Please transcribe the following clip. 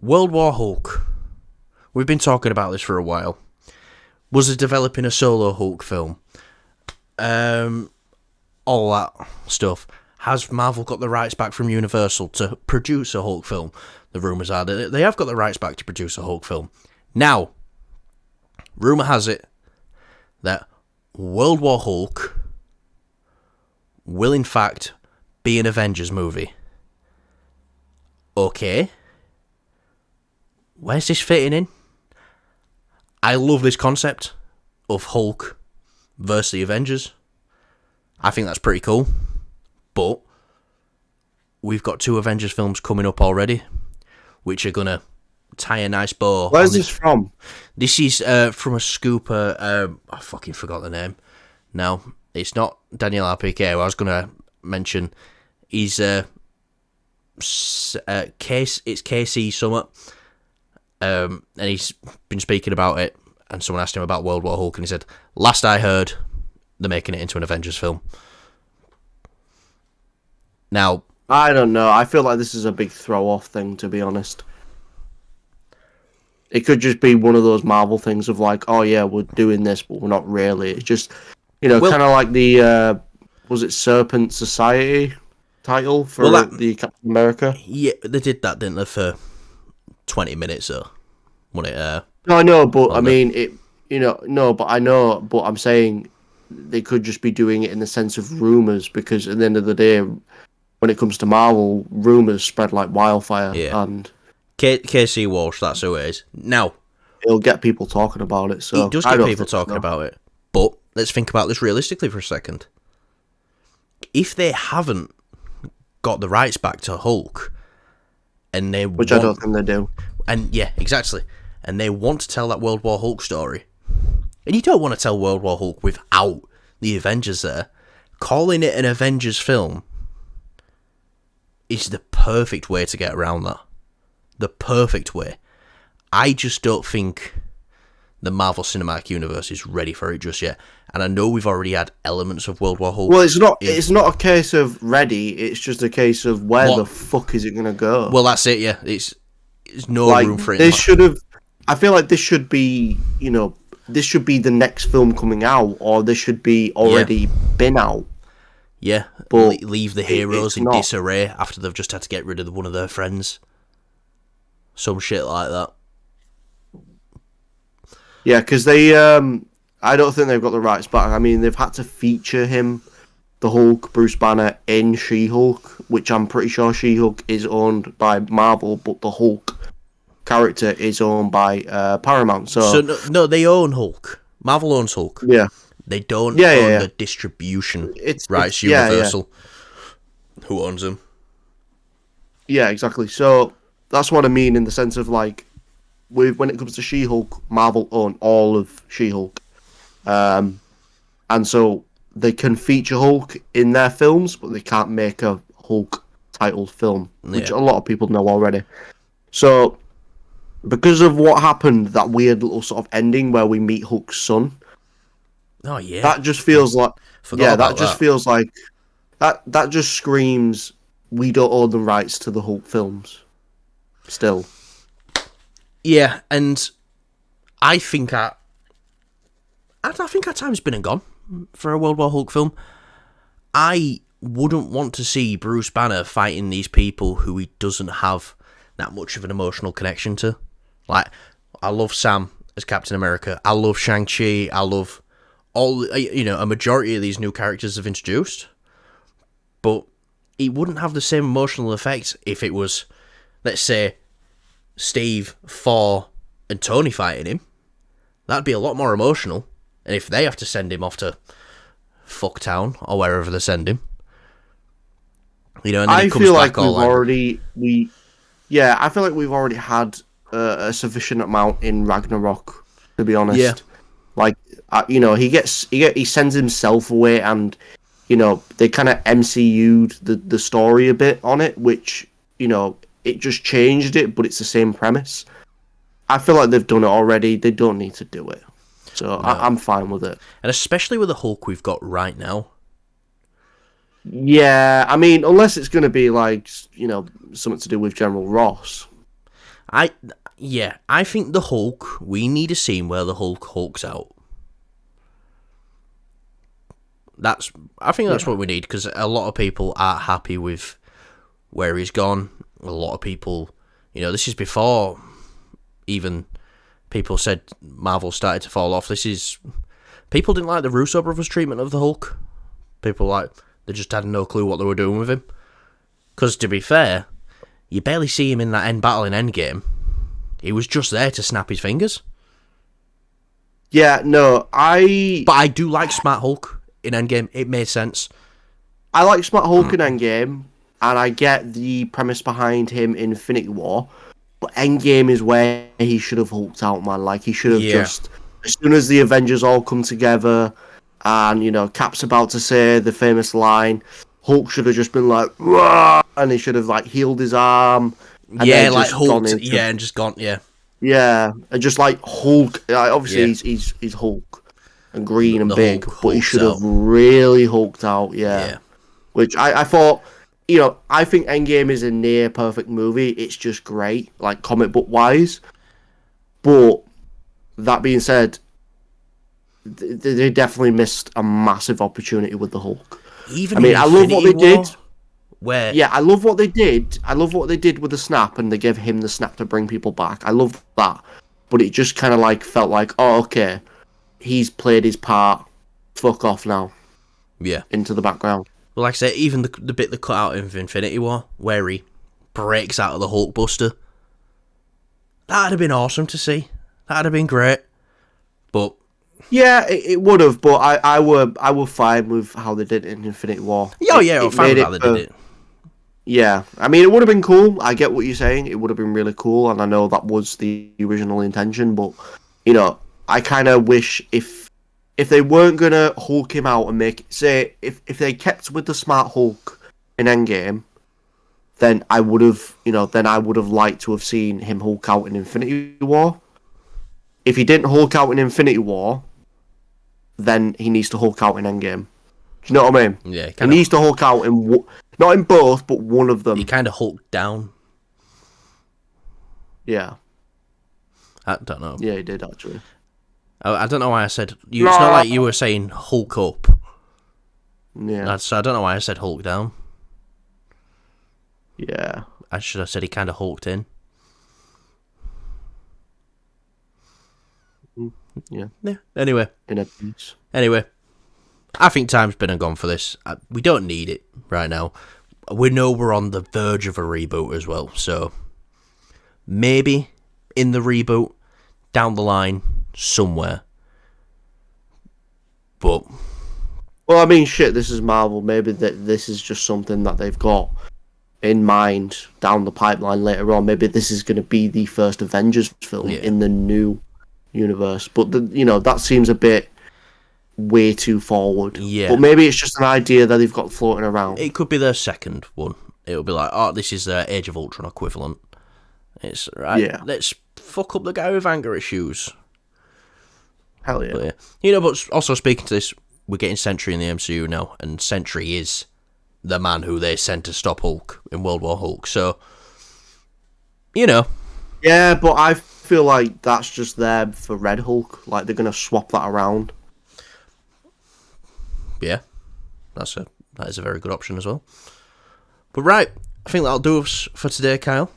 World War Hulk. We've been talking about this for a while. Was it developing a solo Hulk film? All that stuff. Has Marvel got the rights back from Universal to produce a Hulk film? The rumours are that they have got the rights back to produce a Hulk film. Now, rumour has it that World War Hulk will in fact be an Avengers movie. Okay. Where's this fitting in? I love this concept of Hulk versus the Avengers. I think that's pretty cool. But we've got 2 Avengers films coming up already, which are going to tie a nice bow. Where's this from? This is from a scooper. I fucking forgot the name. No, it's not Daniel RPK. I was going to mention he's it's KC Summit. And he's been speaking about it, and someone asked him about World War Hulk, and he said, last I heard, they're making it into an Avengers film. Now, I don't know. I feel like this is a big throw-off thing, to be honest. It could just be one of those Marvel things of like, oh yeah, we're doing this, but we're not really. It's just, kind of like the, was it Serpent Society title for the Captain America? Yeah, they did that, didn't they, for 20 minutes or when it no, I know, but I mean it. No, but I know, but I'm saying they could just be doing it in the sense of rumors, because at the end of the day, when it comes to Marvel, rumors spread like wildfire. Yeah. And KC Walsh, that's who it is. Now, it'll get people talking about it. So it does get people talking about it. But let's think about this realistically for a second. If they haven't got the rights back to Hulk, and they I don't think they do. And yeah, exactly. And they want to tell that World War Hulk story. And you don't want to tell World War Hulk without the Avengers there. Calling it an Avengers film is the perfect way to get around that. The perfect way. I just don't think the Marvel Cinematic Universe is ready for it just yet. And I know we've already had elements of World War Hulk. Well, it's not a case of ready. It's just a case of where the fuck is it going to go? Well, that's it, yeah. It's no room for it. They should have... I feel like this should be, this should be the next film coming out, or this should be already been out. Yeah, but leave the heroes in disarray after they've just had to get rid of one of their friends. Some shit like that. Yeah, because they... I don't think they've got the rights back. I mean, they've had to feature him, the Hulk, Bruce Banner, in She-Hulk, which I'm pretty sure She-Hulk is owned by Marvel, but the Hulk character is owned by Paramount. So no, they own Hulk. Marvel owns Hulk. Yeah. They don't own the distribution rights. Universal, who owns them. Yeah, exactly. So that's what I mean in the sense of like, when it comes to She-Hulk, Marvel own all of She-Hulk. And so they can feature Hulk in their films, but they can't make a Hulk titled film, which a lot of people know already. So, because of what happened, that weird little sort of ending where we meet Hulk's son. Oh yeah, that just feels like feels like that just screams we don't own the rights to the Hulk films. Still. Yeah, and I think our time's been and gone for a World War Hulk film. I wouldn't want to see Bruce Banner fighting these people who he doesn't have that much of an emotional connection to. Like, I love Sam as Captain America. I love Shang-Chi. I love all, a majority of these new characters have introduced. But it wouldn't have the same emotional effect if it was, let's say, Steve, Thor, and Tony fighting him. That'd be a lot more emotional. And if they have to send him off to Fucktown or wherever they send him, and then I he comes feel back like all I feel like we've already had a sufficient amount in Ragnarok, to be honest. Yeah. Like, he sends himself away, and they kind of MCU'd the story a bit on it, which it just changed it, but it's the same premise. I feel like they've done it already. They don't need to do it. So no. I'm fine with it. And especially with the Hulk we've got right now. Yeah, I mean, unless it's going to be like, something to do with General Ross. I I think the Hulk. We need a scene where the Hulk hulks out. I think that's what we need, because a lot of people aren't happy with where he's gone. A lot of people, this is before even people said Marvel started to fall off. People didn't like the Russo brothers' treatment of the Hulk. People they just had no clue what they were doing with him. Because to be fair, you barely see him in that end battle in Endgame. He was just there to snap his fingers. Yeah, no, But I do like Smart Hulk in Endgame. It made sense. I like Smart Hulk in Endgame, and I get the premise behind him in Infinity War. But Endgame is where he should have hulked out, man. Like, he should have just... As soon as the Avengers all come together, and, Cap's about to say the famous line, Hulk should have just been like, "Wah!" And he should have, healed his arm. And Hulk. And just gone, Yeah, and just, Hulk... obviously, he's Hulk and green and big, but he should have really hulked out, yeah. Which I thought... I think Endgame is a near perfect movie. It's just great, comic book wise. But that being said, they definitely missed a massive opportunity with the Hulk. I love what they did. I love what they did. I love what they did with the snap, and they gave him the snap to bring people back. I love that. But it just kind of felt like, oh, okay, he's played his part. Fuck off now. Yeah. Into the background. Well, like I said, even the bit they cut out of Infinity War, where he breaks out of the Hulkbuster, that'd have been awesome to see. That'd have been great. But yeah, it would have. But I were fine with how they did it in Infinity War. I'm fine with how they did it. Yeah, it would have been cool. I get what you're saying. It would have been really cool, and I know that was the original intention. But I kind of wish if they weren't gonna Hulk him out and if they kept with the Smart Hulk in Endgame, then I would have liked to have seen him Hulk out in Infinity War. If he didn't Hulk out in Infinity War, then he needs to Hulk out in Endgame. Do you know what I mean? Yeah, he needs to Hulk out in not in both, but one of them. He kind of hulked down. Yeah. I don't know. Yeah, he did actually. I don't know why I said... It's not like you were saying Hulk up. Yeah. I don't know why I said Hulk down. Yeah. I should have said he kind of hulked in. Yeah. Anyway. In a piece. Anyway. I think time's been and gone for this. We don't need it right now. We know we're on the verge of a reboot as well. So, maybe in the reboot, down the line... somewhere. But well, this is Marvel. Maybe this is just something that they've got in mind down the pipeline later on. Maybe this is going to be the first Avengers film in the new universe. But that seems a bit way too forward. Yeah. But maybe it's just an idea that they've got floating around. It could be their second one. It'll be like, oh, this is their Age of Ultron equivalent. It's right. Yeah. Let's fuck up the guy with anger issues. Hell yeah. But, but also speaking to this, we're getting Sentry in the MCU now, and Sentry is the man who they sent to stop Hulk in World War Hulk. So, Yeah, but I feel like that's just there for Red Hulk. Like, they're going to swap that around. Yeah. That is a very good option as well. But right, I think that'll do us for today, Kyle.